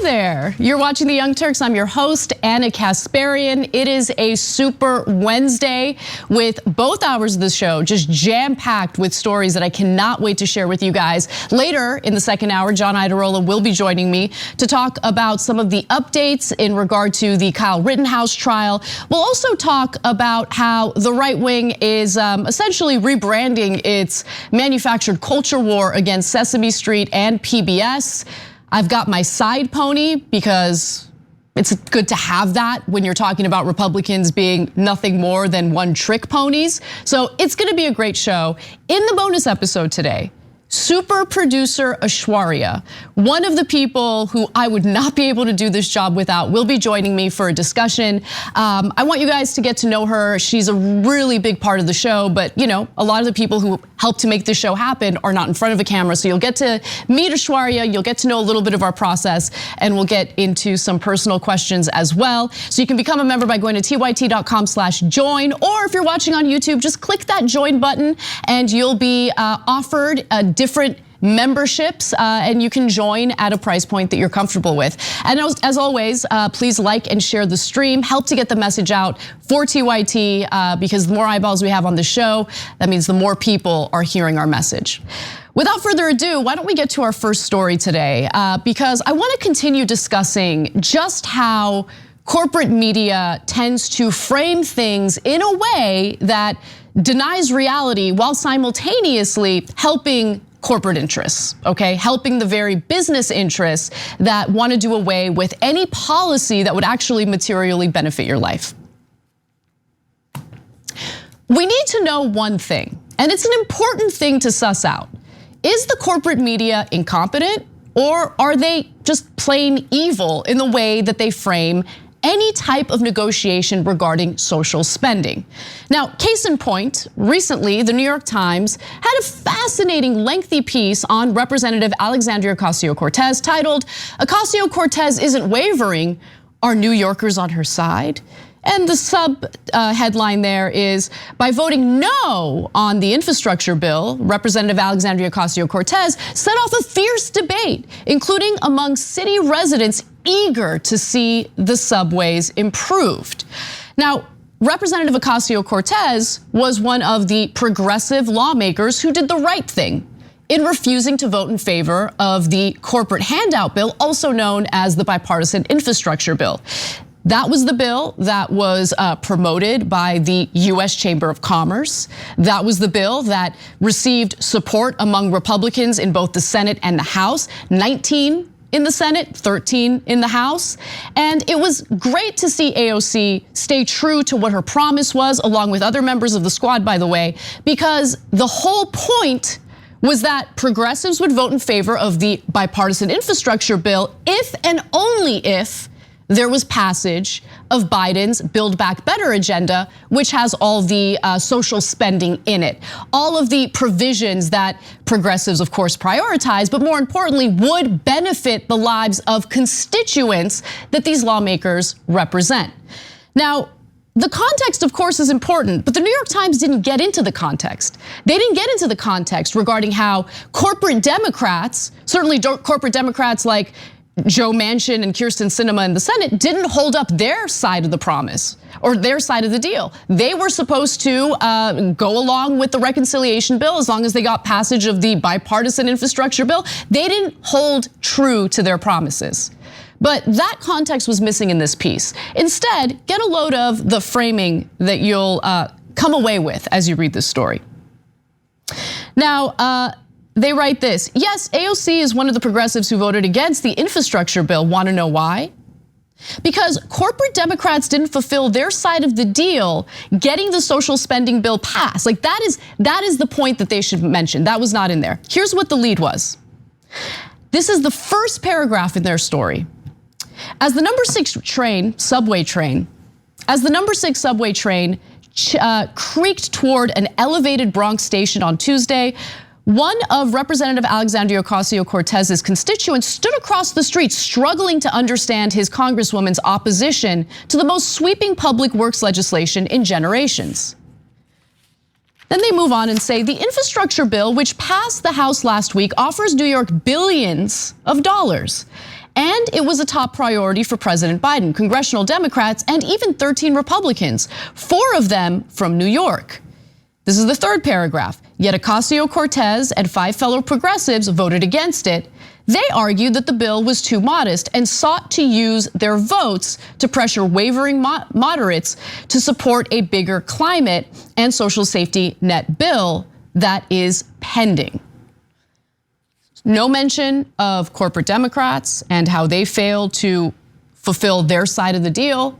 there. You're watching The Young Turks. I'm your host, Anna Kasparian. It is a super Wednesday with both hours of the show just jam-packed with stories that I cannot wait to share with you guys. Later in the second hour, John Iadarola will be joining me to talk about some of the updates in regard to the Kyle Rittenhouse trial. We'll also talk about how the right wing is essentially rebranding its manufactured culture war against Sesame Street and PBS. I've got my side pony because it's good to have that when you're talking about Republicans being nothing more than one-trick ponies. So it's gonna be a great show. In the bonus episode today, super producer Aishwarya, one of the people who I would not be able to do this job without, will be joining me for a discussion. I want you guys to get to know her. She's a really big part of the show, but you know, a lot of the people who help to make this show happen are not in front of a camera. So you'll get to meet Aishwarya, you'll get to know a little bit of our process, and we'll get into some personal questions as well. So you can become a member by going to tyt.com/join, or if you're watching on YouTube, just click that join button and you'll be offered a different memberships, and you can join at a price point that you're comfortable with. And as always, please like and share the stream, help to get the message out for TYT, because the more eyeballs we have on the show, that means the more people are hearing our message. Without further ado, why don't we get to our first story today? Because I want to continue discussing just how corporate media tends to frame things in a way that denies reality while simultaneously helping corporate interests, okay? Helping the very business interests that want to do away with any policy that would actually materially benefit your life. We need to know one thing, and it's an important thing to suss out. Is the corporate media incompetent, or are they just plain evil in the way that they frame any type of negotiation regarding social spending? Now, case in point, recently, the New York Times had a fascinating, lengthy piece on Representative Alexandria Ocasio-Cortez titled, "Ocasio-Cortez Isn't Wavering, Are New Yorkers on Her Side?" And the sub headline there is, by voting no on the infrastructure bill, Representative Alexandria Ocasio-Cortez set off a fierce debate, including among city residents eager to see the subways improved. Now, Representative Ocasio-Cortez was one of the progressive lawmakers who did the right thing in refusing to vote in favor of the corporate handout bill, also known as the bipartisan infrastructure bill. That was the bill that was promoted by the US Chamber of Commerce. That was the bill that received support among Republicans in both the Senate and the House, 19 in the Senate, 13 in the House. And it was great to see AOC stay true to what her promise was, along with other members of the squad, by the way, because the whole point was that progressives would vote in favor of the bipartisan infrastructure bill if and only if there was passage of Biden's Build Back Better agenda, which has all the social spending in it. All of the provisions that progressives, of course, prioritize, but more importantly, would benefit the lives of constituents that these lawmakers represent. Now, the context, of course, is important, but the New York Times didn't get into the context. They didn't get into the context regarding how corporate Democrats, certainly corporate Democrats like Joe Manchin and Kyrsten Sinema in the Senate, didn't hold up their side of the promise or their side of the deal. They were supposed to go along with the reconciliation bill as long as they got passage of the bipartisan infrastructure bill. They didn't hold true to their promises. But that context was missing in this piece. Instead, get a load of the framing that you'll come away with as you read this story. Now, they write this: yes, AOC is one of the progressives who voted against the infrastructure bill. Want to know why? Because corporate Democrats didn't fulfill their side of the deal getting the social spending bill passed. Like that is the point that they should mention. That was not in there. Here's what the lead was. This is the first paragraph in their story. As the number 6 subway train creaked toward an elevated Bronx station on Tuesday, one of Representative Alexandria Ocasio-Cortez's constituents stood across the street struggling to understand his congresswoman's opposition to the most sweeping public works legislation in generations. Then they move on and say the infrastructure bill, which passed the House last week, offers New York billions of dollars. And it was a top priority for President Biden, congressional Democrats, and even 13 Republicans, 4 of them from New York. This is the third paragraph. Yet Ocasio-Cortez and 5 fellow progressives voted against it. They argued that the bill was too modest and sought to use their votes to pressure wavering moderates to support a bigger climate and social safety net bill that is pending. No mention of corporate Democrats and how they failed to fulfill their side of the deal.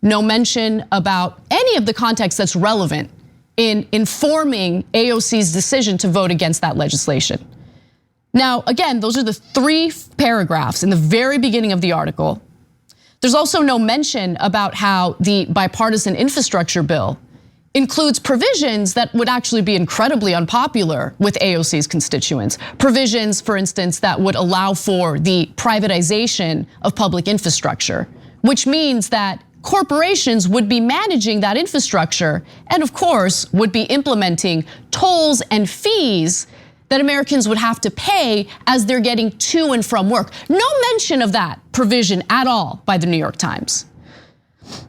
No mention about any of the context that's relevant in informing AOC's decision to vote against that legislation. Now, again, those are the 3 paragraphs in the very beginning of the article. There's also no mention about how the bipartisan infrastructure bill includes provisions that would actually be incredibly unpopular with AOC's constituents. Provisions, for instance, that would allow for the privatization of public infrastructure, which means that corporations would be managing that infrastructure and, of course, would be implementing tolls and fees that Americans would have to pay as they're getting to and from work. No mention of that provision at all by the New York Times.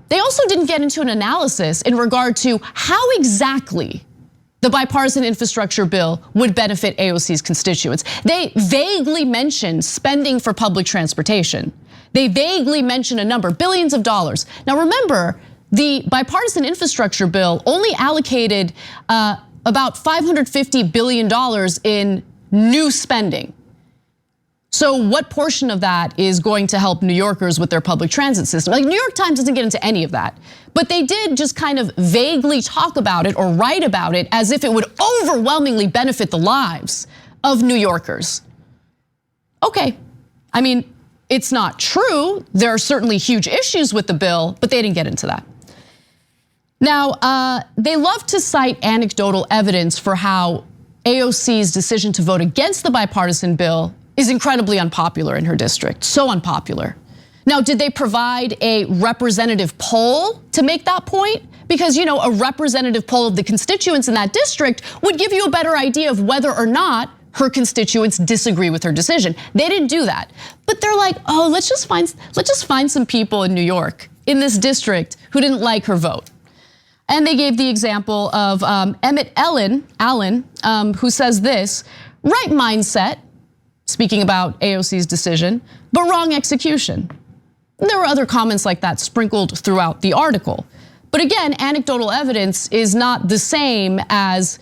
They also didn't get into an analysis in regard to how exactly the bipartisan infrastructure bill would benefit AOC's constituents. They vaguely mentioned spending for public transportation. They vaguely mention a number, billions of dollars. Now remember, the bipartisan infrastructure bill only allocated about $550 billion in new spending. So what portion of that is going to help New Yorkers with their public transit system? Like, New York Times doesn't get into any of that, but they did just kind of vaguely talk about it or write about it as if it would overwhelmingly benefit the lives of New Yorkers. Okay, I mean, it's not true. There are certainly huge issues with the bill, but they didn't get into that. Now, they love to cite anecdotal evidence for how AOC's decision to vote against the bipartisan bill is incredibly unpopular in her district, so unpopular. Now, did they provide a representative poll to make that point? Because, a representative poll of the constituents in that district would give you a better idea of whether or not her constituents disagree with her decision. They didn't do that. But they're like, oh, let's just find some people in New York in this district who didn't like her vote. And they gave the example of Emmett Allen, who says this: right mindset, speaking about AOC's decision, but wrong execution. And there were other comments like that sprinkled throughout the article. But again, anecdotal evidence is not the same as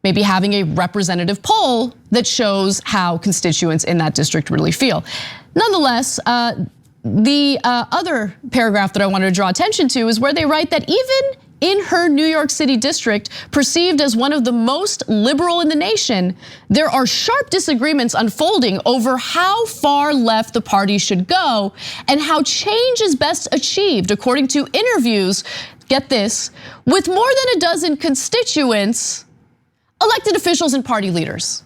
maybe having a representative poll that shows how constituents in that district really feel. Nonetheless, the other paragraph that I wanted to draw attention to is where they write that even in her New York City district, perceived as one of the most liberal in the nation, there are sharp disagreements unfolding over how far left the party should go and how change is best achieved, according to interviews, get this, with more than a dozen constituents, elected officials and party leaders.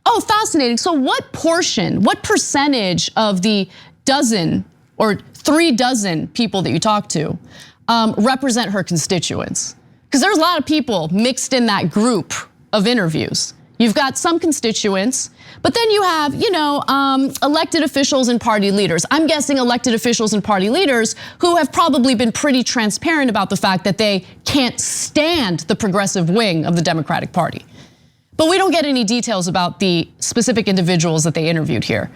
Oh, fascinating. So what percentage of the dozen or 3 dozen people that you talk to represent her constituents? Because there's a lot of people mixed in that group of interviews. You've got some constituents, but then you have, elected officials and party leaders. I'm guessing elected officials and party leaders who have probably been pretty transparent about the fact that they can't stand the progressive wing of the Democratic Party. But we don't get any details about the specific individuals that they interviewed here.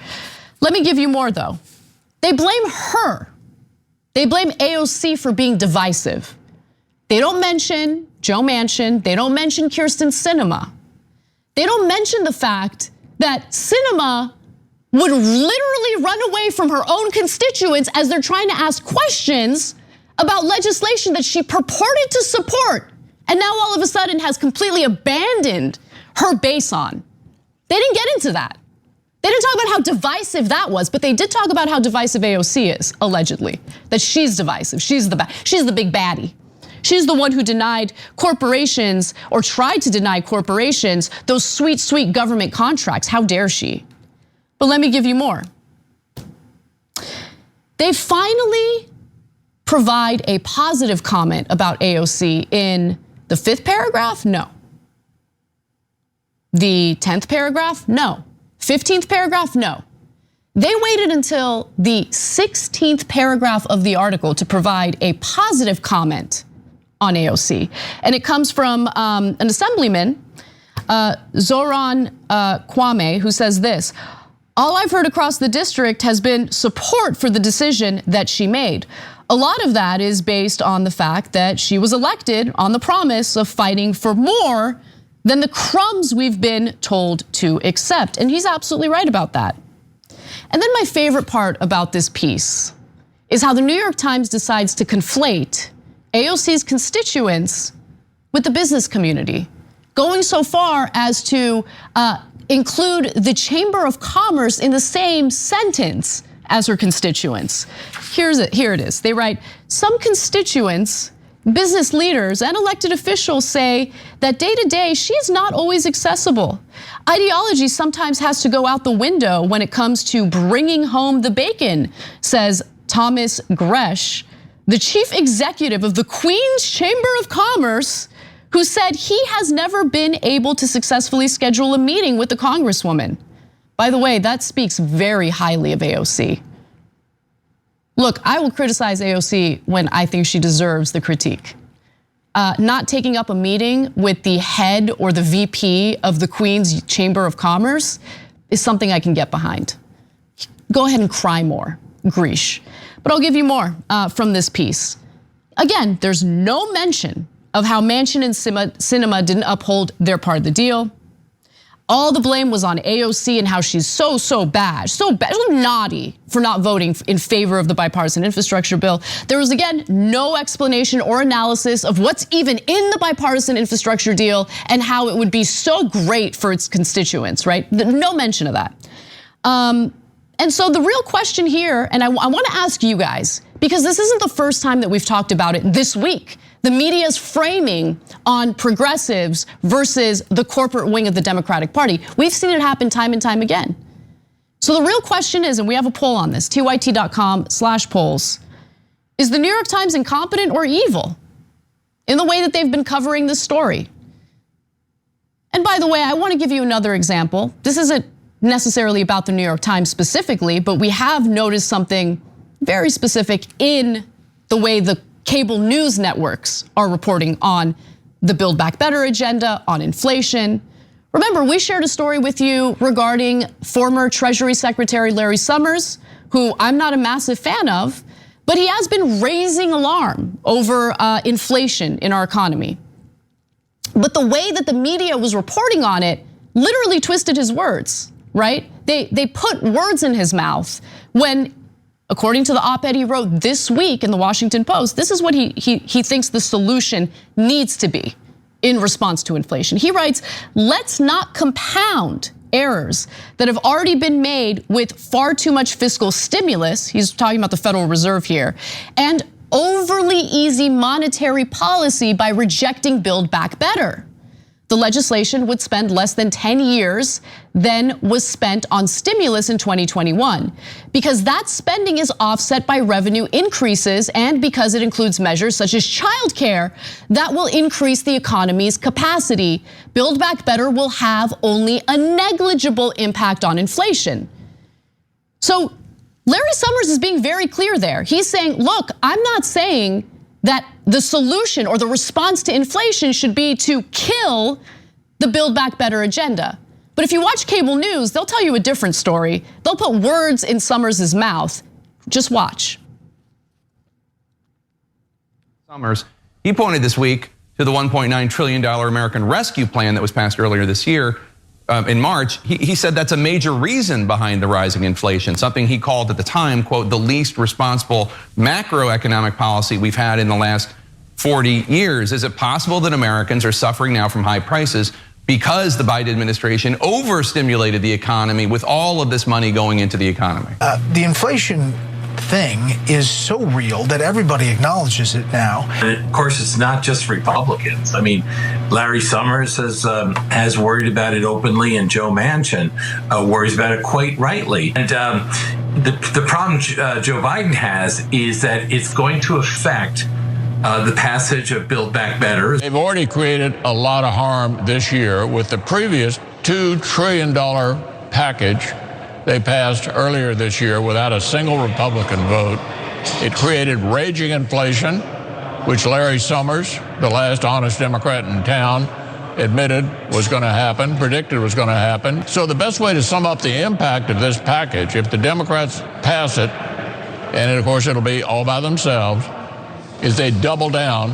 Let me give you more though. They blame her. They blame AOC for being divisive. They don't mention Joe Manchin. They don't mention Kyrsten Sinema. They don't mention the fact that Sinema would literally run away from her own constituents as they're trying to ask questions about legislation that she purported to support, and now all of a sudden has completely abandoned her base on. They didn't get into that. They didn't talk about how divisive that was, but they did talk about how divisive AOC is, allegedly. That she's divisive, she's the big baddie. She's the one who denied corporations, or tried to deny corporations, those sweet, sweet government contracts. How dare she? But let me give you more. They finally provide a positive comment about AOC in the 5th paragraph? No. The 10th paragraph? No. 15th paragraph? No. They waited until the 16th paragraph of the article to provide a positive comment on AOC. And it comes from an assemblyman, Zoran Kwame, who says this: all I've heard across the district has been support for the decision that she made. A lot of that is based on the fact that she was elected on the promise of fighting for more than the crumbs we've been told to accept. And he's absolutely right about that. And then my favorite part about this piece is how the New York Times decides to conflate AOC's constituents with the business community, going so far as to include the Chamber of Commerce in the same sentence as her constituents. Here it is. They write, some constituents, business leaders, and elected officials say that day to day she is not always accessible. Ideology sometimes has to go out the window when it comes to bringing home the bacon, says Thomas Gresh, the chief executive of the Queen's Chamber of Commerce, who said he has never been able to successfully schedule a meeting with the Congresswoman. By the way, that speaks very highly of AOC. Look, I will criticize AOC when I think she deserves the critique. Not taking up a meeting with the head or the VP of the Queen's Chamber of Commerce is something I can get behind. Go ahead and cry more, Grish. But I'll give you more from this piece. Again, there's no mention of how Manchin and Sinema didn't uphold their part of the deal. All the blame was on AOC and how she's so bad, so naughty for not voting in favor of the bipartisan infrastructure bill. There was, again, no explanation or analysis of what's even in the bipartisan infrastructure deal and how it would be so great for its constituents, right? No mention of that. And so the real question here, and I want to ask you guys, because this isn't the first time that we've talked about it this week. The media's framing on progressives versus the corporate wing of the Democratic Party. We've seen it happen time and time again. So the real question is, and we have a poll on this, tyt.com/polls, is the New York Times incompetent or evil in the way that they've been covering this story? And by the way, I want to give you another example. This isn't necessarily about the New York Times specifically, but we have noticed something very specific in the way the cable news networks are reporting on the Build Back Better agenda, on inflation. Remember, we shared a story with you regarding former Treasury Secretary Larry Summers, who I'm not a massive fan of, but he has been raising alarm over inflation in our economy. But the way that the media was reporting on it literally twisted his words, right? They put words in his mouth when, according to the op-ed he wrote this week in the Washington Post, this is what he thinks the solution needs to be in response to inflation. He writes, let's not compound errors that have already been made with far too much fiscal stimulus, he's talking about the Federal Reserve here, and overly easy monetary policy by rejecting Build Back Better. The legislation would spend less than 10 years than was spent on stimulus in 2021, because that spending is offset by revenue increases and because it includes measures such as childcare that will increase the economy's capacity. Build Back Better will have only a negligible impact on inflation. So Larry Summers is being very clear there. He's saying, look, I'm not saying that the solution or the response to inflation should be to kill the Build Back Better agenda. But if you watch cable news, they'll tell you a different story. They'll put words in Summers' mouth. Just watch. Summers, he pointed this week to the $1.9 trillion American Rescue Plan that was passed earlier this year. In March, he said that's a major reason behind the rising inflation, something he called at the time, quote, the least responsible macroeconomic policy we've had in the last 40 years. Is it possible that Americans are suffering now from high prices because the Biden administration overstimulated the economy with all of this money going into the economy? The inflation thing is so real that everybody acknowledges it now. And of course, it's not just Republicans. I mean, Larry Summers has worried about it openly, and Joe Manchin worries about it quite rightly. And the problem Joe Biden has is that it's going to affect the passage of Build Back Better. They've already created a lot of harm this year with the previous $2 trillion package they passed earlier this year without a single Republican vote. It created raging inflation, which Larry Summers, the last honest Democrat in town, admitted was going to happen, predicted was going to happen. So the best way to sum up the impact of this package, if the Democrats pass it, and of course it'll be all by themselves, is they double down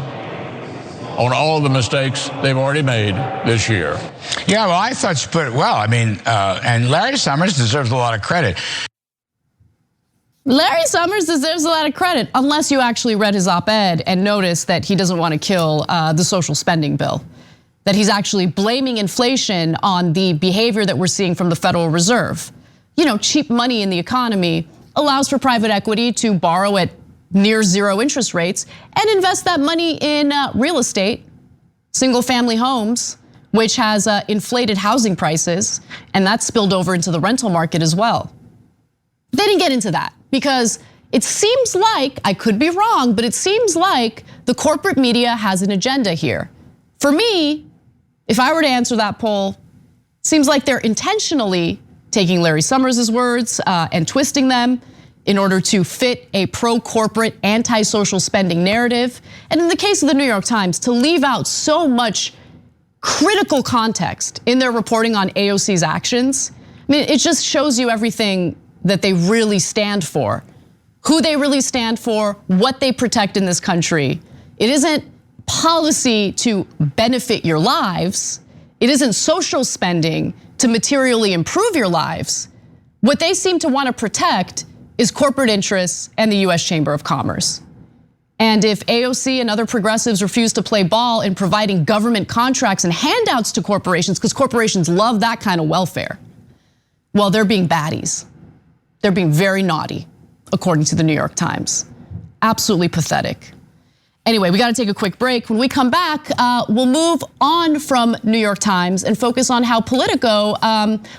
on all of the mistakes they've already made this year. Yeah, well, I thought you put it well. I mean, and Larry Summers deserves a lot of credit. Larry Summers deserves a lot of credit, unless you actually read his op-ed and noticed that he doesn't want to kill the social spending bill. That he's actually blaming inflation on the behavior that we're seeing from the Federal Reserve. You know, cheap money in the economy allows for private equity to borrow at near zero interest rates and invest that money in real estate, single family homes, which has inflated housing prices, and that's spilled over into the rental market as well. They didn't get into that because it seems like, I could be wrong, but it seems like the corporate media has an agenda here. For me, if I were to answer that poll, it seems like they're intentionally taking Larry Summers' words and twisting them in order to fit a pro-corporate, anti-social spending narrative. And in the case of the New York Times, to leave out so much critical context in their reporting on AOC's actions. I mean, it just shows you everything that they really stand for, who they really stand for, what they protect in this country. It isn't policy to benefit your lives. It isn't social spending to materially improve your lives. What they seem to want to protect is corporate interests and the US Chamber of Commerce. And if AOC and other progressives refuse to play ball in providing government contracts and handouts to corporations, because corporations love that kind of welfare, well, they're being baddies. They're being very naughty, according to the New York Times. Absolutely pathetic. Anyway, we got to take a quick break. When we come back, we'll move on from New York Times and focus on how Politico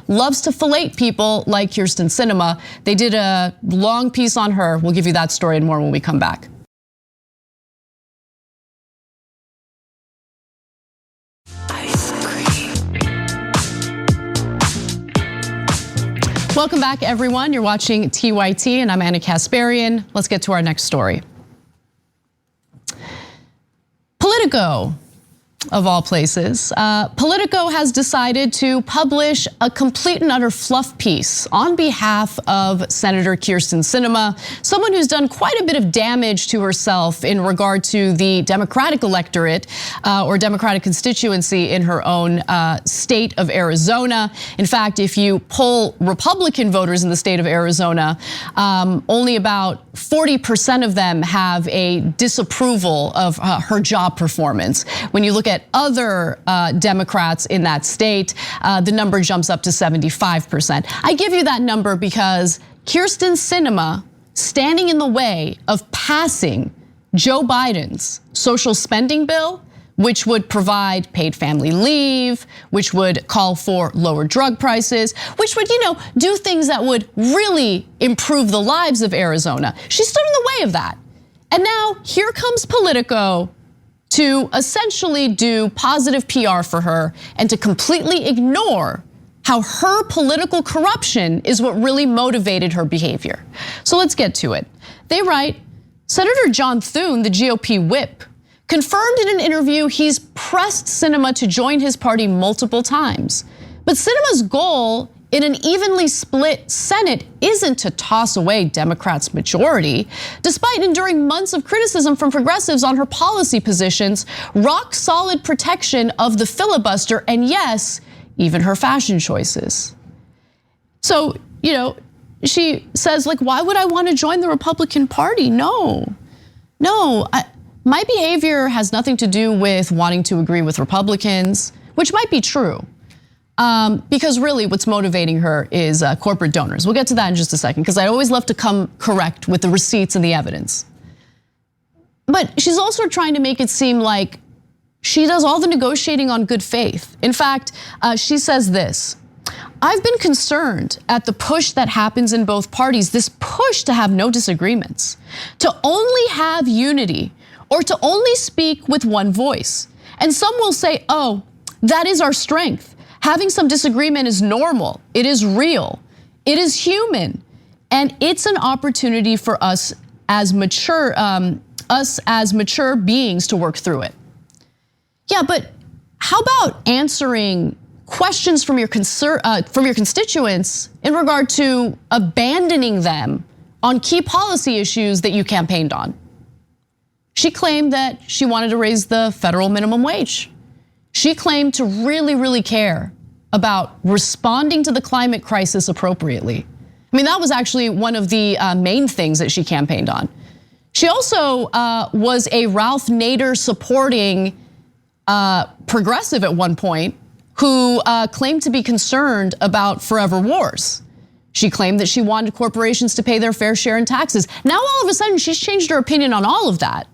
loves to fillet people like Kyrsten Sinema. They did a long piece on her. We'll give you that story and more when we come back. Welcome back, everyone. You're watching TYT, and I'm Anna Kasparian. Let's get to our next story. Politico, of all places, Politico has decided to publish a complete and utter fluff piece on behalf of Senator Kyrsten Sinema, someone who's done quite a bit of damage to herself in regard to the Democratic electorate or Democratic constituency in her own state of Arizona. In fact, if you poll Republican voters in the state of Arizona, only about 40% of them have a disapproval of her job performance. When you look at other Democrats in that state, the number jumps up to 75%. I give you that number because Kyrsten Sinema standing in the way of passing Joe Biden's social spending bill, which would provide paid family leave, which would call for lower drug prices, which would, do things that would really improve the lives of Arizona. She stood in the way of that. And now here comes Politico to essentially do positive PR for her and to completely ignore how her political corruption is what really motivated her behavior. So let's get to it. They write, Senator John Thune, the GOP whip, confirmed in an interview he's pressed Sinema to join his party multiple times. But Sinema's goal in an evenly split Senate isn't to toss away Democrats' majority. Despite enduring months of criticism from progressives on her policy positions, rock solid protection of the filibuster, and yes, even her fashion choices. So, she says, why would I want to join the Republican Party? No, my behavior has nothing to do with wanting to agree with Republicans, which might be true. Because really what's motivating her is corporate donors. We'll get to that in just a second, because I always love to come correct with the receipts and the evidence. But she's also trying to make it seem like she does all the negotiating on good faith. In fact, she says this, I've been concerned at the push that happens in both parties, this push to have no disagreements, to only have unity, or to only speak with one voice. And some will say, oh, that is our strength. Having some disagreement is normal, it is real. It is human, and it's an opportunity for us as mature beings to work through it. Yeah, but how about answering questions from your constituents in regard to abandoning them on key policy issues that you campaigned on? She claimed that she wanted to raise the federal minimum wage. She claimed to really, really care about responding to the climate crisis appropriately. I mean, that was actually one of the main things that she campaigned on. She also was a Ralph Nader supporting progressive at one point who claimed to be concerned about forever wars. She claimed that she wanted corporations to pay their fair share in taxes. Now all of a sudden she's changed her opinion on all of that.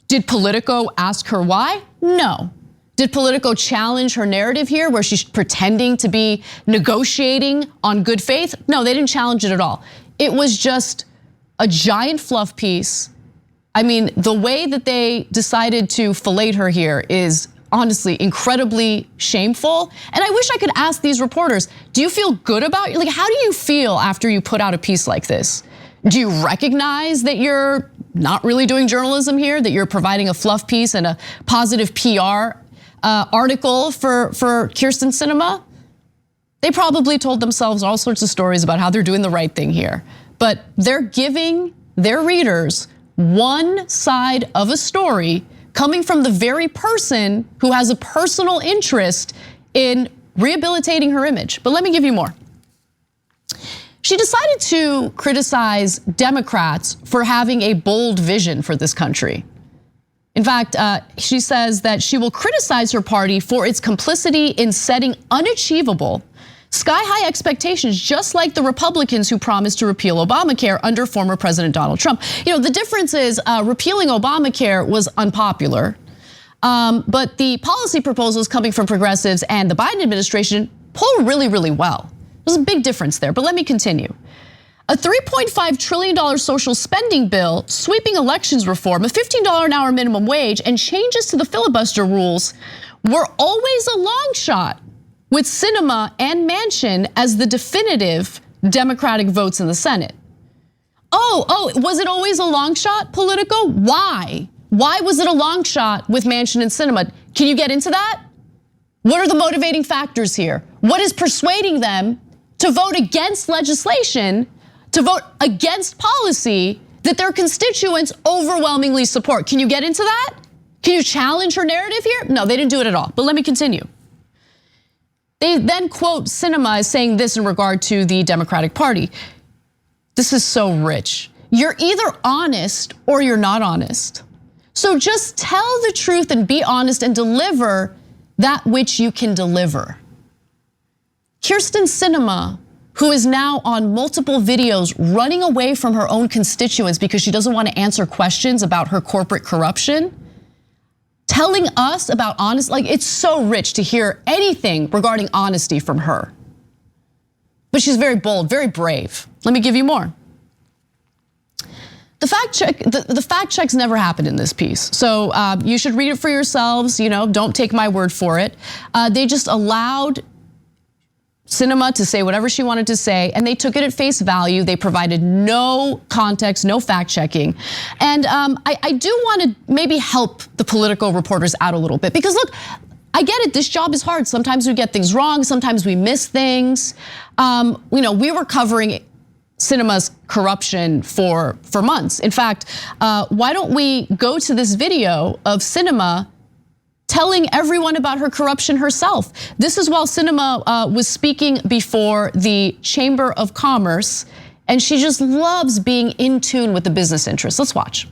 Did Politico ask her why? No. Did Politico challenge her narrative here where she's pretending to be negotiating on good faith? No, they didn't challenge it at all. It was just a giant fluff piece. I mean, the way that they decided to fillet her here is honestly incredibly shameful. And I wish I could ask these reporters, do you feel good about, like, how do you feel after you put out a piece like this? Do you recognize that you're not really doing journalism here, that you're providing a fluff piece and a positive PR article for Kyrsten Sinema? They probably told themselves all sorts of stories about how they're doing the right thing here. But they're giving their readers one side of a story coming from the very person who has a personal interest in rehabilitating her image. But let me give you more. She decided to criticize Democrats for having a bold vision for this country. In fact, she says that she will criticize her party for its complicity in setting unachievable, sky-high expectations, just like the Republicans who promised to repeal Obamacare under former President Donald Trump. You know, the difference is repealing Obamacare was unpopular, but the policy proposals coming from progressives and the Biden administration poll really, really well. There's a big difference there, but let me continue. A $3.5 trillion social spending bill, sweeping elections reform, a $15 an hour minimum wage, and changes to the filibuster rules were always a long shot, with Sinema and Manchin as the definitive Democratic votes in the Senate. Oh, was it always a long shot, Politico? Why? Why was it a long shot with Manchin and Sinema? Can you get into that? What are the motivating factors here? What is persuading them to vote against legislation, to vote against policy that their constituents overwhelmingly support? Can you get into that? Can you challenge her narrative here? No, they didn't do it at all, but let me continue. They then quote Sinema as saying this in regard to the Democratic Party. This is so rich. You're either honest or you're not honest. So just tell the truth and be honest and deliver that which you can deliver. Kyrsten Sinema, who is now on multiple videos running away from her own constituents because she doesn't want to answer questions about her corporate corruption, telling us about honesty, like, it's so rich to hear anything regarding honesty from her. But she's very bold, very brave. Let me give you more. The fact checks never happened in this piece. So you should read it for yourselves, don't take my word for it. They just allowed Sinema to say whatever she wanted to say, and they took it at face value. They provided no context, no fact checking. And I do want to maybe help the Politico reporters out a little bit, because look, I get it, this job is hard. Sometimes we get things wrong, sometimes we miss things. We were covering Sinema's corruption for months. In fact, why don't we go to this video of Sinema telling everyone about her corruption herself. This is while Sinema was speaking before the Chamber of Commerce, and she just loves being in tune with the business interests. Let's watch.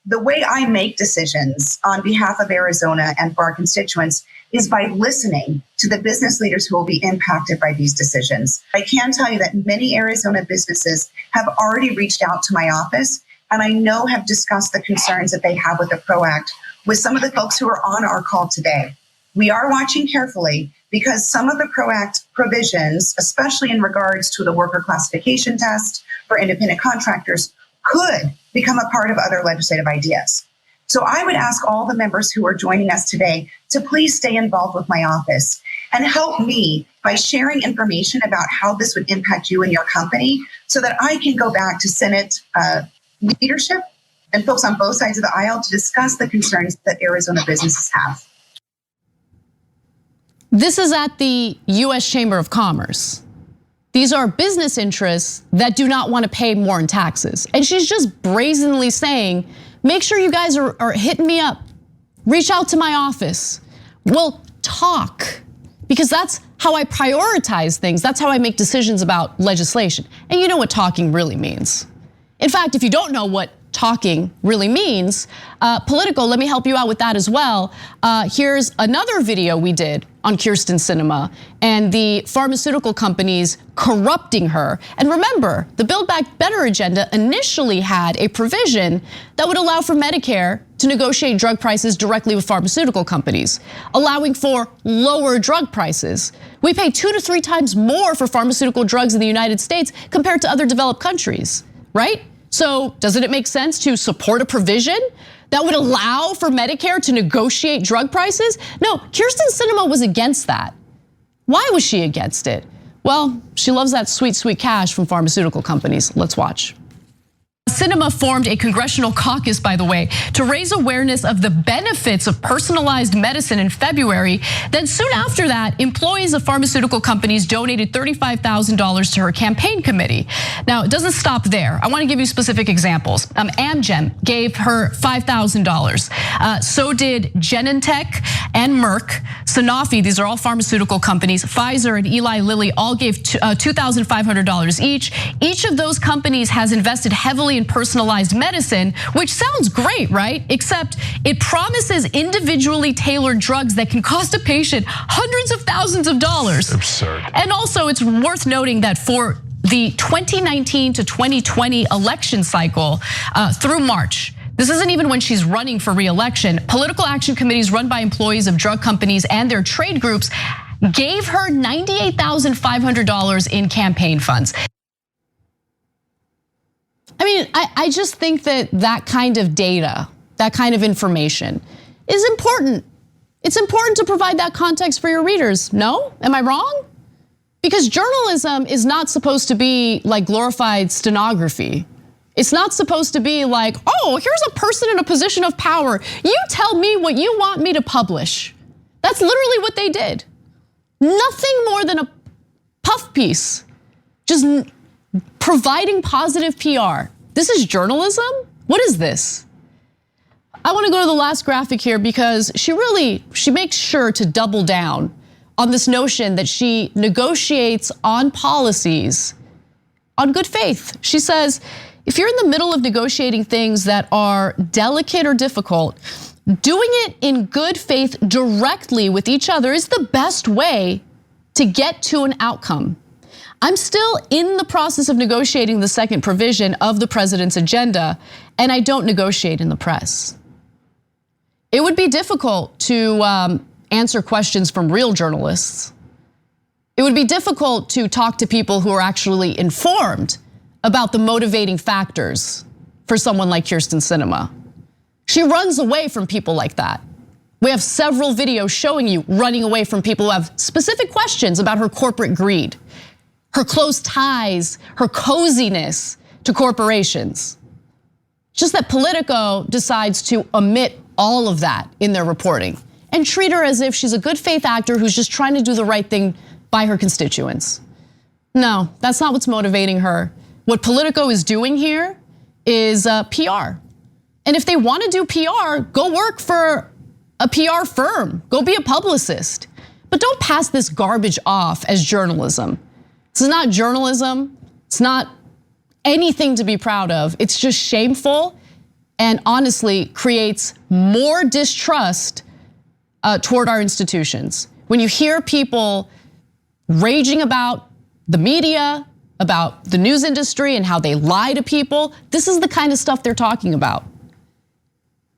The way I make decisions on behalf of Arizona and for our constituents is by listening to the business leaders who will be impacted by these decisions. I can tell you that many Arizona businesses have already reached out to my office, and I know have discussed the concerns that they have with the PRO Act with some of the folks who are on our call today. We are watching carefully because some of the PRO Act provisions, especially in regards to the worker classification test for independent contractors, could become a part of other legislative ideas. So I would ask all the members who are joining us today to please stay involved with my office and help me by sharing information about how this would impact you and your company so that I can go back to Senate leadership and folks on both sides of the aisle to discuss the concerns that Arizona businesses have. This is at the US Chamber of Commerce. These are business interests that do not want to pay more in taxes. And she's just brazenly saying, make sure you guys are hitting me up. Reach out to my office. We'll talk. Because that's how I prioritize things. That's how I make decisions about legislation. And you know what talking really means. In fact, if you don't know what talking really means, Politico, let me help you out with that as well. Here's another video we did on Kyrsten Sinema and the pharmaceutical companies corrupting her. And remember, the Build Back Better agenda initially had a provision that would allow for Medicare to negotiate drug prices directly with pharmaceutical companies, allowing for lower drug prices. We pay 2 to 3 times more for pharmaceutical drugs in the United States compared to other developed countries, right? So doesn't it make sense to support a provision that would allow for Medicare to negotiate drug prices? No, Kyrsten Sinema was against that. Why was she against it? Well, she loves that sweet, sweet cash from pharmaceutical companies. Let's watch. Sinema formed a congressional caucus, by the way, to raise awareness of the benefits of personalized medicine in February. Then soon after that, employees of pharmaceutical companies donated $35,000 to her campaign committee. Now, it doesn't stop there. I want to give you specific examples. Amgen gave her $5,000. So did Genentech and Merck. Sanofi, these are all pharmaceutical companies. Pfizer and Eli Lilly all gave $2,500 each. Each of those companies has invested heavily in personalized medicine, which sounds great, right? Except it promises individually tailored drugs that can cost a patient hundreds of thousands of dollars. Absurd. And also, it's worth noting that for the 2019 to 2020 election cycle through March, this isn't even when she's running for re-election, political action committees run by employees of drug companies and their trade groups gave her $98,500 in campaign funds. I mean, I just think that kind of data, that kind of information is important. It's important to provide that context for your readers. No? Am I wrong? Because journalism is not supposed to be like glorified stenography. It's not supposed to be like, oh, here's a person in a position of power. You tell me what you want me to publish. That's literally what they did. Nothing more than a puff piece. Just providing positive PR. This is journalism? What is this? I want to go to the last graphic here because she makes sure to double down on this notion that she negotiates on policies on good faith. She says, if you're in the middle of negotiating things that are delicate or difficult, doing it in good faith directly with each other is the best way to get to an outcome. I'm still in the process of negotiating the second provision of the president's agenda, and I don't negotiate in the press. It would be difficult to answer questions from real journalists. It would be difficult to talk to people who are actually informed about the motivating factors for someone like Kyrsten Sinema. She runs away from people like that. We have several videos showing you running away from people who have specific questions about her corporate greed, her close ties, her coziness to corporations. Just that Politico decides to omit all of that in their reporting and treat her as if she's a good faith actor who's just trying to do the right thing by her constituents. No, that's not what's motivating her. What Politico is doing here is PR. And if they want to do PR, go work for a PR firm, go be a publicist. But don't pass this garbage off as journalism. This is not journalism. It's not anything to be proud of. It's just shameful and honestly creates more distrust toward our institutions. When you hear people raging about the media, about the news industry and how they lie to people, this is the kind of stuff they're talking about.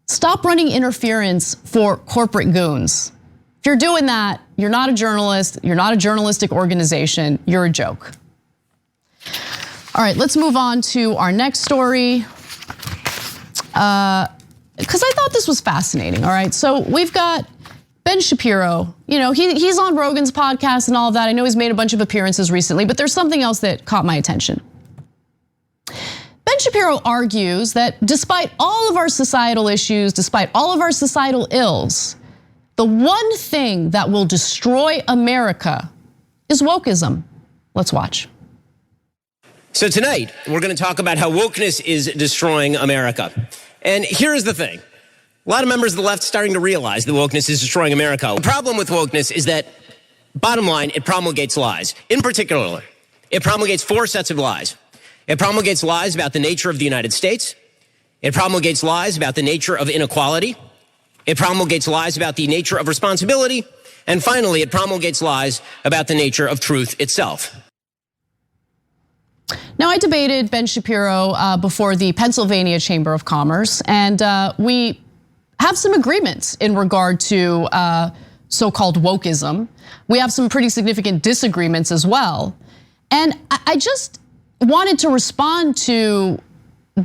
Stop running interference for corporate goons. If you're doing that, you're not a journalist, you're not a journalistic organization, you're a joke. All right, let's move on to our next story. because I thought this was fascinating, all right? So we've got Ben Shapiro, he's on Rogan's podcast and all of that. I know he's made a bunch of appearances recently, but there's something else that caught my attention. Ben Shapiro argues that despite all of our societal issues, despite all of our societal ills, the one thing that will destroy America is wokeism. Let's watch. So tonight, we're going to talk about how wokeness is destroying America. And here's the thing. A lot of members of the left are starting to realize that wokeness is destroying America. The problem with wokeness is that, bottom line, it promulgates lies. In particular, it promulgates 4 sets of lies. It promulgates lies about the nature of the United States. It promulgates lies about the nature of inequality. It promulgates lies about the nature of responsibility. And finally, it promulgates lies about the nature of truth itself. Now, I debated Ben Shapiro before the Pennsylvania Chamber of Commerce, and we have some agreements in regard to so-called wokeism. We have some pretty significant disagreements as well. And I just wanted to respond to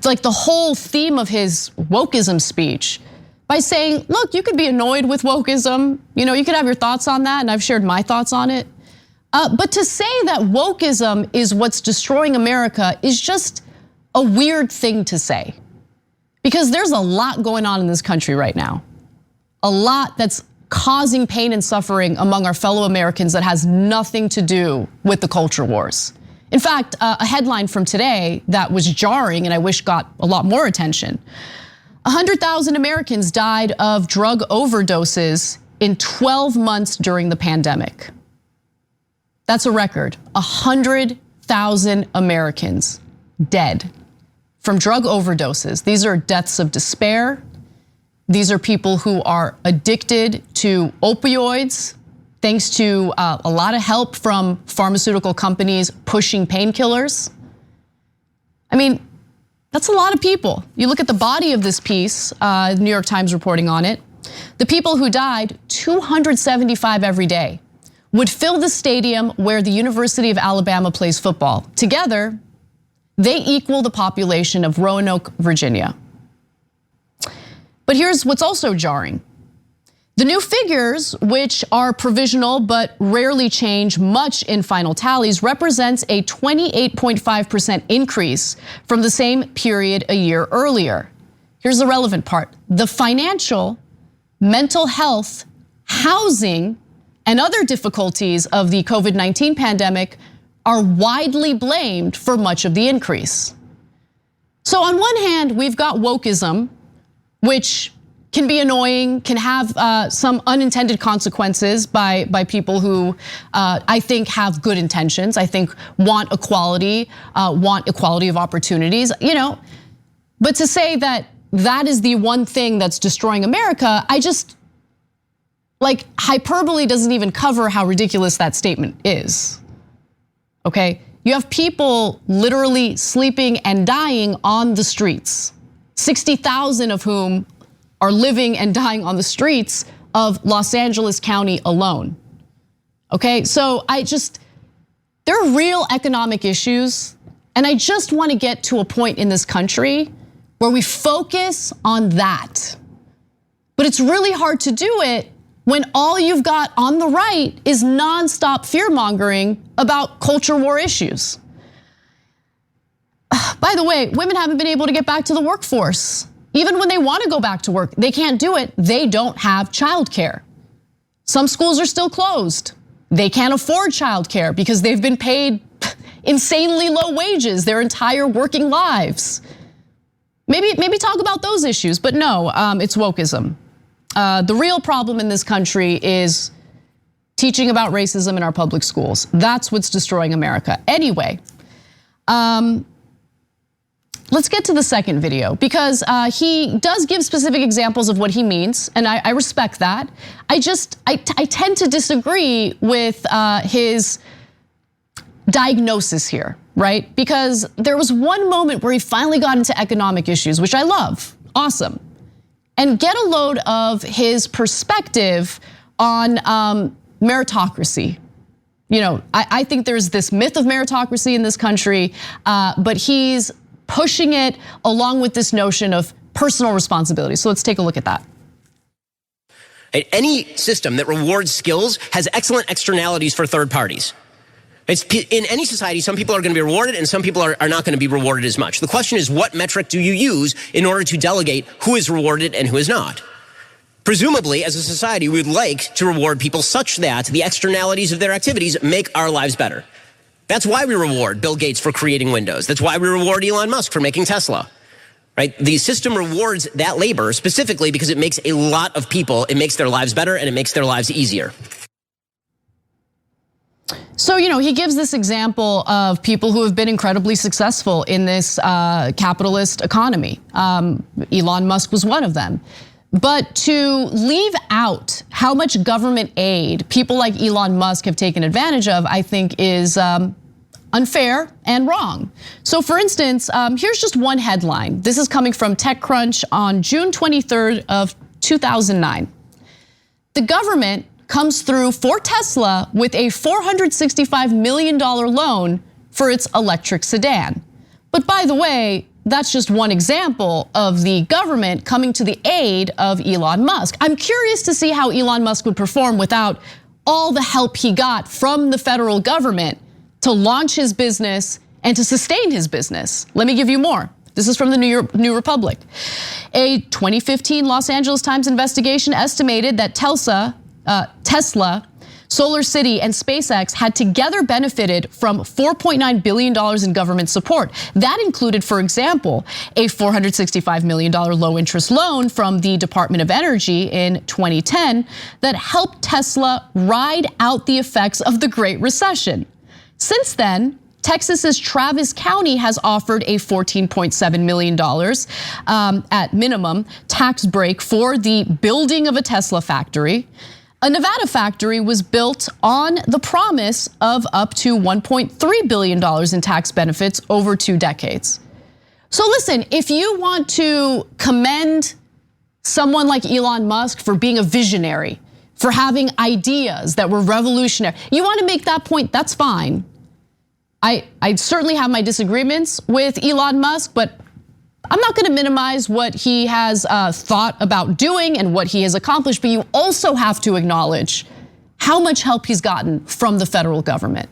like the whole theme of his wokeism speech by saying, look, you could be annoyed with wokeism. You could have your thoughts on that, and I've shared my thoughts on it. But to say that wokeism is what's destroying America is just a weird thing to say. Because there's a lot going on in this country right now. A lot that's causing pain and suffering among our fellow Americans that has nothing to do with the culture wars. In fact, a headline from today that was jarring and I wish got a lot more attention. 100,000 Americans died of drug overdoses in 12 months during the pandemic. That's a record. 100,000 Americans dead from drug overdoses. These are deaths of despair. These are people who are addicted to opioids, thanks to a lot of help from pharmaceutical companies pushing painkillers. I mean, that's a lot of people. You look at the body of this piece, New York Times reporting on it. The people who died, 275 every day, would fill the stadium where the University of Alabama plays football. Together, they equal the population of Roanoke, Virginia. But here's what's also jarring. The new figures, which are provisional but rarely change much in final tallies, represents a 28.5% increase from the same period a year earlier. Here's the relevant part. The financial, mental health, housing, and other difficulties of the COVID-19 pandemic are widely blamed for much of the increase. So on one hand, we've got wokeism, which can be annoying, can have some unintended consequences by people who I think have good intentions. I think want equality of opportunities, But to say that that is the one thing that's destroying America, hyperbole doesn't even cover how ridiculous that statement is, okay? You have people literally sleeping and dying on the streets, 60,000 of whom are living and dying on the streets of Los Angeles County alone, okay? So there are real economic issues, and I just wanna get to a point in this country where we focus on that. But it's really hard to do it when all you've got on the right is nonstop fear-mongering about culture war issues. By the way, women haven't been able to get back to the workforce. Even when they want to go back to work, they can't do it. They don't have childcare. Some schools are still closed. They can't afford childcare because they've been paid insanely low wages their entire working lives. Maybe talk about those issues, but no, it's wokeism. The real problem in this country is teaching about racism in our public schools. That's what's destroying America. Anyway, let's get to the second video because he does give specific examples of what he means, and I respect that. I tend to disagree with his diagnosis here, right? Because there was one moment where he finally got into economic issues, which I love, awesome. And get a load of his perspective on meritocracy. I think there's this myth of meritocracy in this country, but he's pushing it along with this notion of personal responsibility. So let's take a look at that. Any system that rewards skills has excellent externalities for third parties. In any society, some people are going to be rewarded and some people are not going to be rewarded as much. The question is, what metric do you use in order to delegate who is rewarded and who is not? Presumably, as a society, we would like to reward people such that the externalities of their activities make our lives better. That's why we reward Bill Gates for creating Windows. That's why we reward Elon Musk for making Tesla. Right? The system rewards that labor specifically because it makes a lot of people, it makes their lives better and it makes their lives easier. So, he gives this example of people who have been incredibly successful in this capitalist economy. Elon Musk was one of them. But to leave out how much government aid people like Elon Musk have taken advantage of, I think is unfair and wrong. So for instance, here's just one headline. This is coming from TechCrunch on June 23rd of 2009. The government comes through for Tesla with a $465 million loan for its electric sedan. But by the way, that's just one example of the government coming to the aid of Elon Musk. I'm curious to see how Elon Musk would perform without all the help he got from the federal government to launch his business and to sustain his business. Let me give you more. This is from the New Republic. A 2015 Los Angeles Times investigation estimated that Tesla, Solar City, and SpaceX had together benefited from $4.9 billion in government support. That included, for example, a $465 million low-interest loan from the Department of Energy in 2010 that helped Tesla ride out the effects of the Great Recession. Since then, Texas's Travis County has offered a $14.7 million at minimum tax break for the building of a Tesla factory. A Nevada factory was built on the promise of up to $1.3 billion in tax benefits over 2 decades. So listen, if you want to commend someone like Elon Musk for being a visionary, for having ideas that were revolutionary, you want to make that point, that's fine. I certainly have my disagreements with Elon Musk, but I'm not going to minimize what he has thought about doing and what he has accomplished, but you also have to acknowledge how much help he's gotten from the federal government.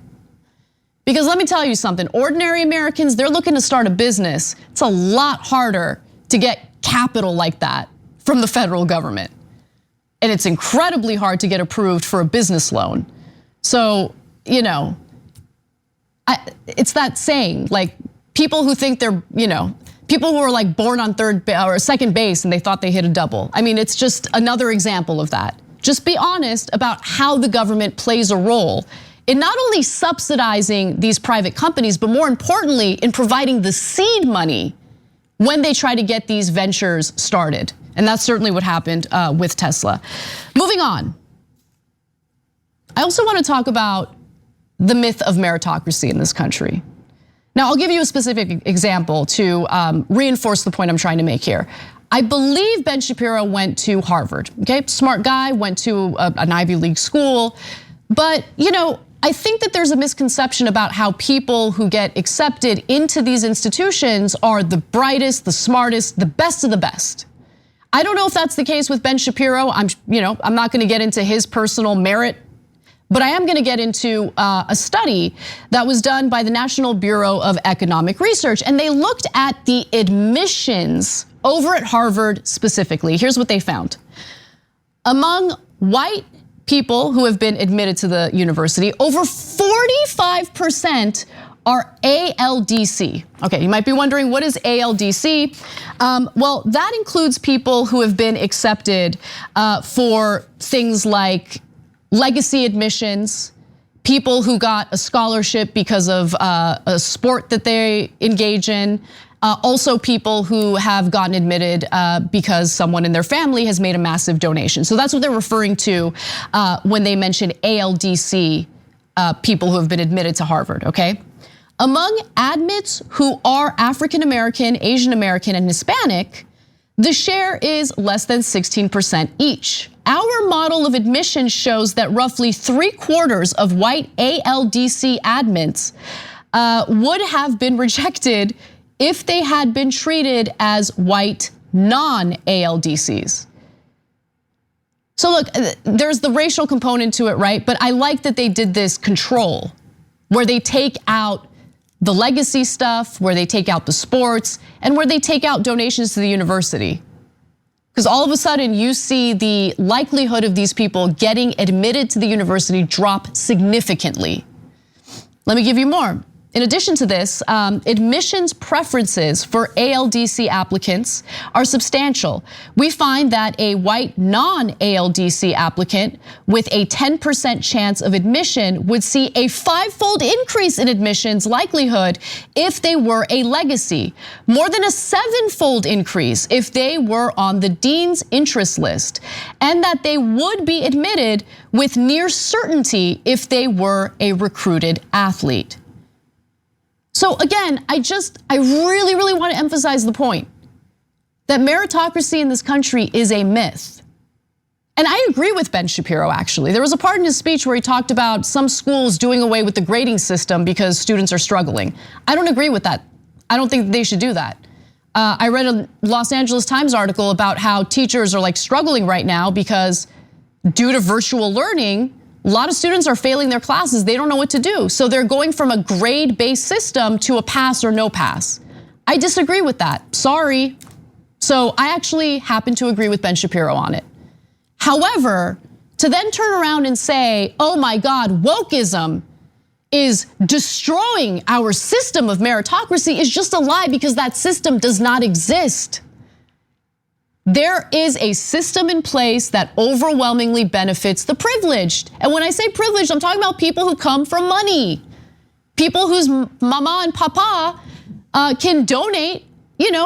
Because let me tell you something, ordinary Americans, they're looking to start a business. It's a lot harder to get capital like that from the federal government. And it's incredibly hard to get approved for a business loan. So, it's that saying, like people who think they're, people who are like born on third or second base and they thought they hit a double. I mean, it's just another example of that. Just be honest about how the government plays a role in not only subsidizing these private companies, but more importantly, in providing the seed money when they try to get these ventures started. And that's certainly what happened with Tesla. Moving on. I also want to talk about the myth of meritocracy in this country. Now, I'll give you a specific example to reinforce the point I'm trying to make here. I believe Ben Shapiro went to Harvard, okay? Smart guy, went to an Ivy League school. But, I think that there's a misconception about how people who get accepted into these institutions are the brightest, the smartest, the best of the best. I don't know if that's the case with Ben Shapiro. I'm not going to get into his personal merit, but I am going to get into a study that was done by the National Bureau of Economic Research, and they looked at the admissions over at Harvard specifically. Here's what they found. Among white people who have been admitted to the university, over 45% are ALDC. Okay, you might be wondering, what is ALDC? Well, that includes people who have been accepted for things like legacy admissions, people who got a scholarship because of a sport that they engage in, also people who have gotten admitted because someone in their family has made a massive donation. So that's what they're referring to when they mention ALDC people who have been admitted to Harvard, okay? Among admits who are African American, Asian American, and Hispanic, the share is less than 16% each. Our model of admission shows that roughly 3/4 of white ALDC admits would have been rejected if they had been treated as white non-ALDCs. So look, there's the racial component to it, right? But I like that they did this control where they take out the legacy stuff, where they take out the sports, and where they take out donations to the university. Because all of a sudden you see the likelihood of these people getting admitted to the university drop significantly. Let me give you more. In addition to this, admissions preferences for ALDC applicants are substantial. We find that a white non-ALDC applicant with a 10% chance of admission would see a 5-fold increase in admissions likelihood if they were a legacy, more than a 7-fold increase if they were on the dean's interest list, and that they would be admitted with near certainty if they were a recruited athlete. So again, I really want to emphasize the point that meritocracy in this country is a myth. And I agree with Ben Shapiro, actually. There was a part in his speech where he talked about some schools doing away with the grading system because students are struggling. I don't agree with that. I don't think they should do that. I read a Los Angeles Times article about how teachers are struggling right now because due to virtual learning, a lot of students are failing their classes. They don't know what to do. So they're going from a grade-based system to a pass or no pass. I disagree with that, sorry. So I actually happen to agree with Ben Shapiro on it. However, to then turn around and say, oh my God, wokeism is destroying our system of meritocracy is just a lie, because that system does not exist. There is a system in place that overwhelmingly benefits the privileged. And when I say privileged, I'm talking about people who come from money. People whose mama and papa can donate,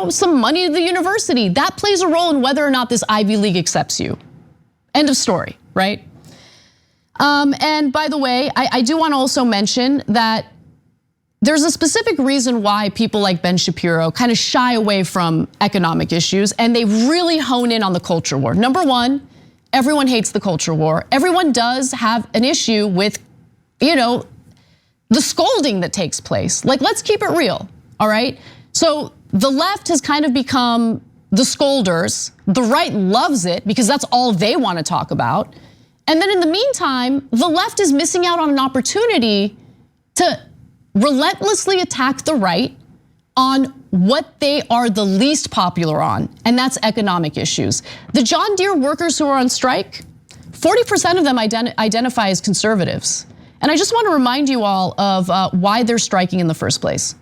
some money to the university. That plays a role in whether or not this Ivy League accepts you. End of story, right? And by the way, I do want to also mention that there's a specific reason why people like Ben Shapiro kind of shy away from economic issues, and they really hone in on the culture war. Number one, everyone hates the culture war. Everyone does have an issue with, the scolding that takes place. Let's keep it real, all right? So the left has kind of become the scolders. The right loves it because that's all they want to talk about. And then in the meantime, the left is missing out on an opportunity to relentlessly attack the right on what they are the least popular on, and that's economic issues. The John Deere workers who are on strike, 40% of them identify as conservatives. And I just want to remind you all of why they're striking in the first place.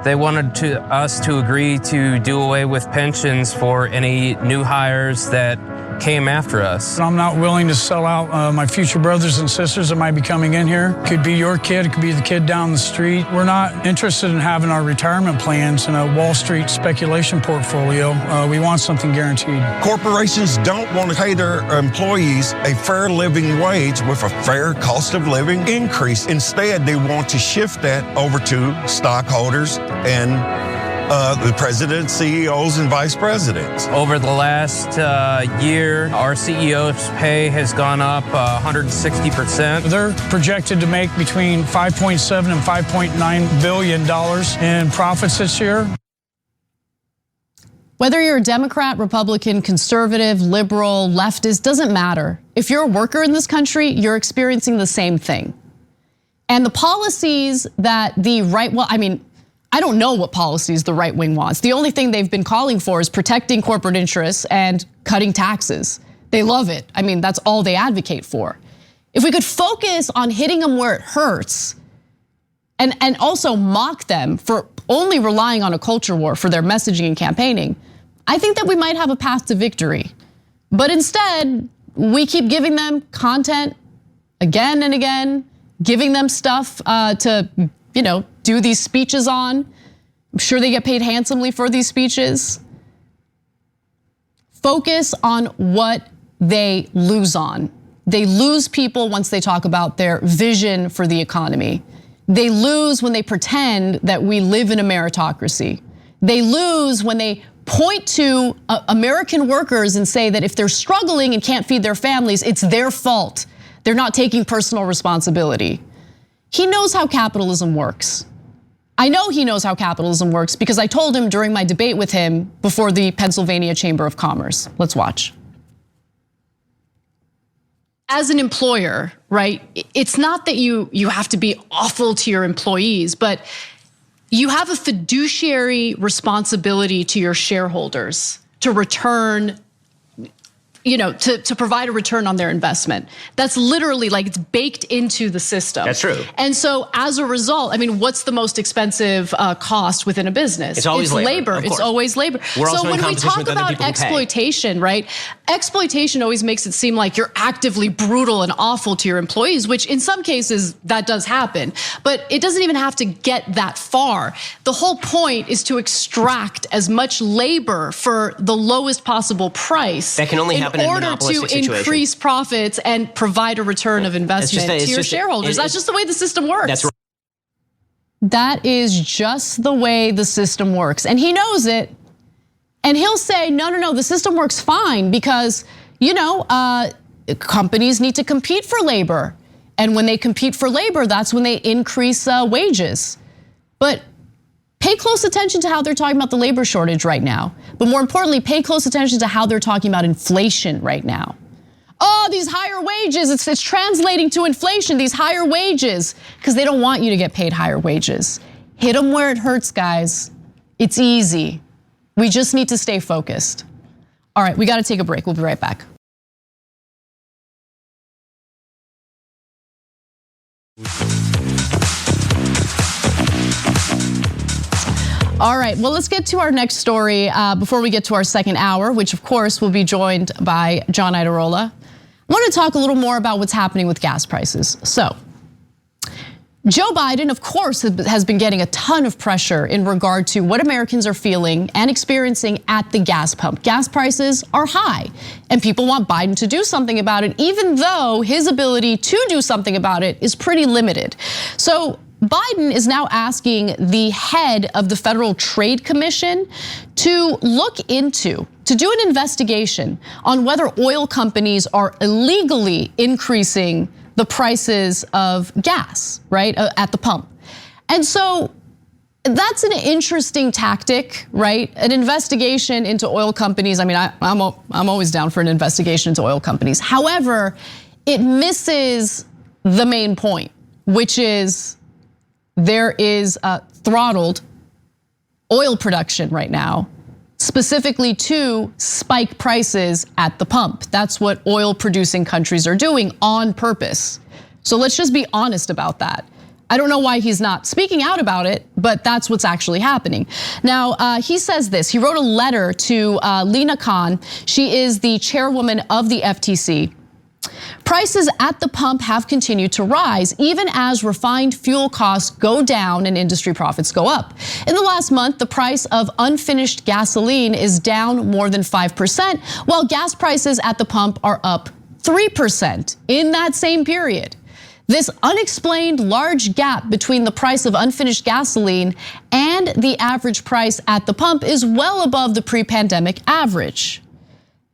They wanted us to agree to do away with pensions for any new hires that came after us. I'm not willing to sell out my future brothers and sisters that might be coming in here. Could be your kid, it could be the kid down the street. We're not interested in having our retirement plans in a Wall Street speculation portfolio. We want something guaranteed. Corporations don't want to pay their employees a fair living wage with a fair cost of living increase. Instead, they want to shift that over to stockholders and the president, CEOs, and vice presidents. Over the last year, our CEO's pay has gone up 160%. They're projected to make between $5.7 and $5.9 billion in profits this year. Whether you're a Democrat, Republican, conservative, liberal, leftist, doesn't matter. If you're a worker in this country, you're experiencing the same thing. And the policies that the right, I don't know what policies the right wing wants. The only thing they've been calling for is protecting corporate interests and cutting taxes. They love it. That's all they advocate for. If we could focus on hitting them where it hurts and also mock them for only relying on a culture war for their messaging and campaigning, I think that we might have a path to victory. But instead, we keep giving them content again and again, giving them stuff to, do these speeches on. I'm sure they get paid handsomely for these speeches. Focus on what they lose on. They lose people once they talk about their vision for the economy. They lose when they pretend that we live in a meritocracy. They lose when they point to American workers and say that if they're struggling and can't feed their families, it's their fault. They're not taking personal responsibility. He knows how capitalism works. I know he knows how capitalism works because I told him during my debate with him before the Pennsylvania Chamber of Commerce. Let's watch. As an employer, right, it's not that you have to be awful to your employees, but you have a fiduciary responsibility to your shareholders to return, to provide a return on their investment. That's literally like it's baked into the system. That's true. And so as a result, I mean, what's the most expensive cost within a business? It's always labor. It's always labor. So when we talk about exploitation, right? Exploitation always makes it seem like you're actively brutal and awful to your employees, which in some cases that does happen, but it doesn't even have to get that far. The whole point is to extract as much labor for the lowest possible price. That can only happen in order to increase profits and provide a return of investment to your shareholders. That's just the way the system works. That's right. That is just the way the system works. And he knows it. And he'll say, no, the system works fine because, companies need to compete for labor. And when they compete for labor, that's when they increase wages. But pay close attention to how they're talking about the labor shortage right now. But more importantly, pay close attention to how they're talking about inflation right now. Oh, these higher wages, it's translating to inflation, these higher wages, because they don't want you to get paid higher wages. Hit them where it hurts, guys. It's easy. We just need to stay focused. All right, we got to take a break. We'll be right back. All right, well, let's get to our next story before we get to our second hour, which of course will be joined by John Iadarola. I want to talk a little more about what's happening with gas prices. So, Joe Biden, of course, has been getting a ton of pressure in regard to what Americans are feeling and experiencing at the gas pump. Gas prices are high, and people want Biden to do something about it, even though his ability to do something about it is pretty limited. So Biden is now asking the head of the Federal Trade Commission to do an investigation on whether oil companies are illegally increasing the prices of gas, right, at the pump. And so that's an interesting tactic, right? An investigation into oil companies. I mean, I'm always down for an investigation into oil companies. However, it misses the main point, which is there is throttled oil production right now, specifically to spike prices at the pump. That's what oil producing countries are doing on purpose. So let's just be honest about that. I don't know why he's not speaking out about it, but that's what's actually happening. Now, he says this, he wrote a letter to Lina Khan. She is the chairwoman of the FTC. Prices at the pump have continued to rise, even as refined fuel costs go down and industry profits go up. In the last month, the price of unfinished gasoline is down more than 5%, while gas prices at the pump are up 3% in that same period. This unexplained large gap between the price of unfinished gasoline and the average price at the pump is well above the pre-pandemic average.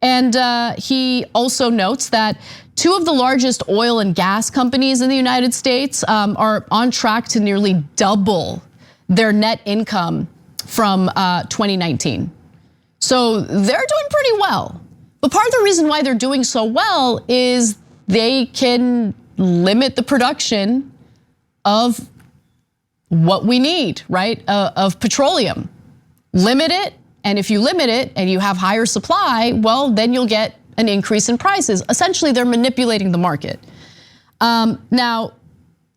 And he also notes that two of the largest oil and gas companies in the United States are on track to nearly double their net income from 2019. So they're doing pretty well. But part of the reason why they're doing so well is they can limit the production of what we need, right? Of petroleum. Limit it. And if you limit it and you have higher supply, well, then you'll get an increase in prices. Essentially, they're manipulating the market. Now,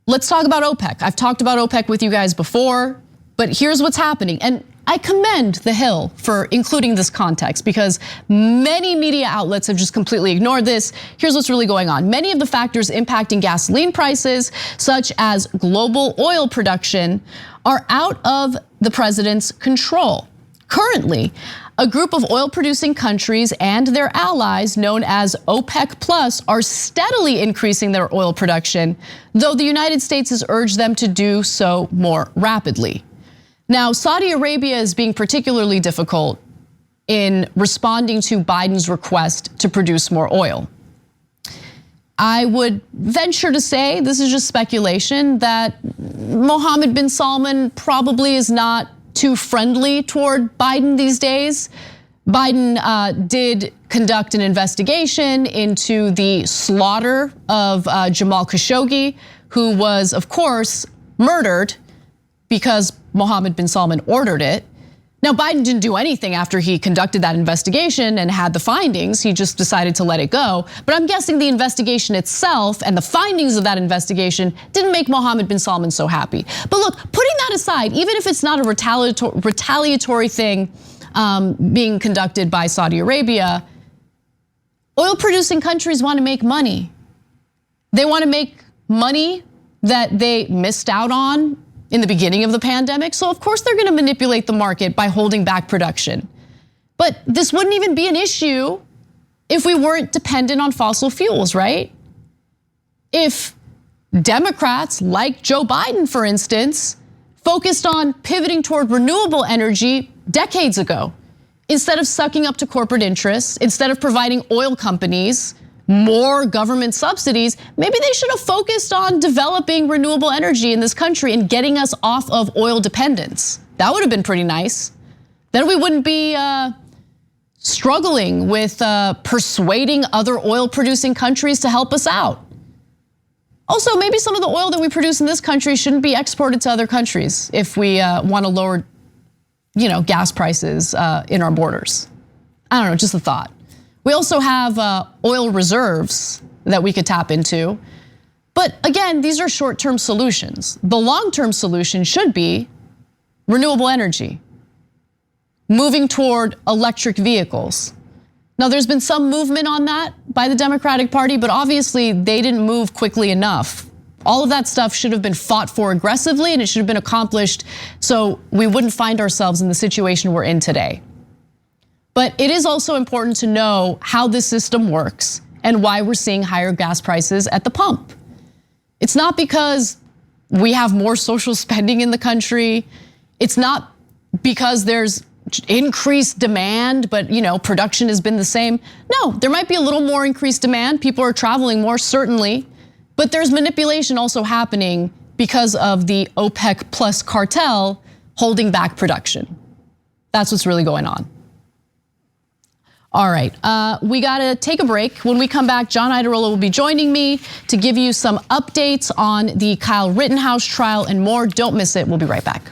let's talk about OPEC. I've talked about OPEC with you guys before, but here's what's happening. And I commend The Hill for including this context because many media outlets have just completely ignored this. Here's what's really going on. Many of the factors impacting gasoline prices, such as global oil production, are out of the president's control. Currently, a group of oil-producing countries and their allies, known as OPEC Plus, are steadily increasing their oil production, though the United States has urged them to do so more rapidly. Now, Saudi Arabia is being particularly difficult in responding to Biden's request to produce more oil. I would venture to say, this is just speculation, that Mohammed bin Salman probably is not too friendly toward Biden these days. Biden did conduct an investigation into the slaughter of Jamal Khashoggi, who was, of course, murdered because Mohammed bin Salman ordered it. Now, Biden didn't do anything after he conducted that investigation and had the findings. He just decided to let it go. But I'm guessing the investigation itself and the findings of that investigation didn't make Mohammed bin Salman so happy. But look, putting that aside, even if it's not a retaliatory thing being conducted by Saudi Arabia, oil-producing countries want to make money. They want to make money that they missed out on in the beginning of the pandemic. So of course they're going to manipulate the market by holding back production. But this wouldn't even be an issue if we weren't dependent on fossil fuels, right? If Democrats like Joe Biden, for instance, focused on pivoting toward renewable energy decades ago, instead of sucking up to corporate interests, instead of providing oil companies more government subsidies, maybe they should have focused on developing renewable energy in this country and getting us off of oil dependence. That would have been pretty nice. Then we wouldn't be struggling with persuading other oil producing countries to help us out. Also, maybe some of the oil that we produce in this country shouldn't be exported to other countries if we want to lower, gas prices in our borders. I don't know, just a thought. We also have oil reserves that we could tap into. But again, these are short-term solutions. The long-term solution should be renewable energy, moving toward electric vehicles. Now, there's been some movement on that by the Democratic Party, but obviously they didn't move quickly enough. All of that stuff should have been fought for aggressively, and it should have been accomplished so we wouldn't find ourselves in the situation we're in today. But it is also important to know how this system works and why we're seeing higher gas prices at the pump. It's not because we have more social spending in the country. It's not because there's increased demand, but production has been the same. No, there might be a little more increased demand. People are traveling more, certainly. But there's manipulation also happening because of the OPEC plus cartel holding back production. That's what's really going on. All right, we gotta take a break. When we come back, John Iadarola will be joining me to give you some updates on the Kyle Rittenhouse trial and more. Don't miss it, we'll be right back.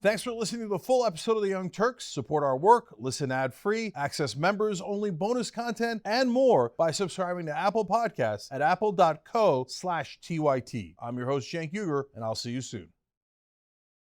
Thanks for listening to the full episode of The Young Turks. Support our work, listen ad-free, access members-only bonus content, and more by subscribing to Apple Podcasts at apple.co/TYT. I'm your host, Cenk Uygur, and I'll see you soon.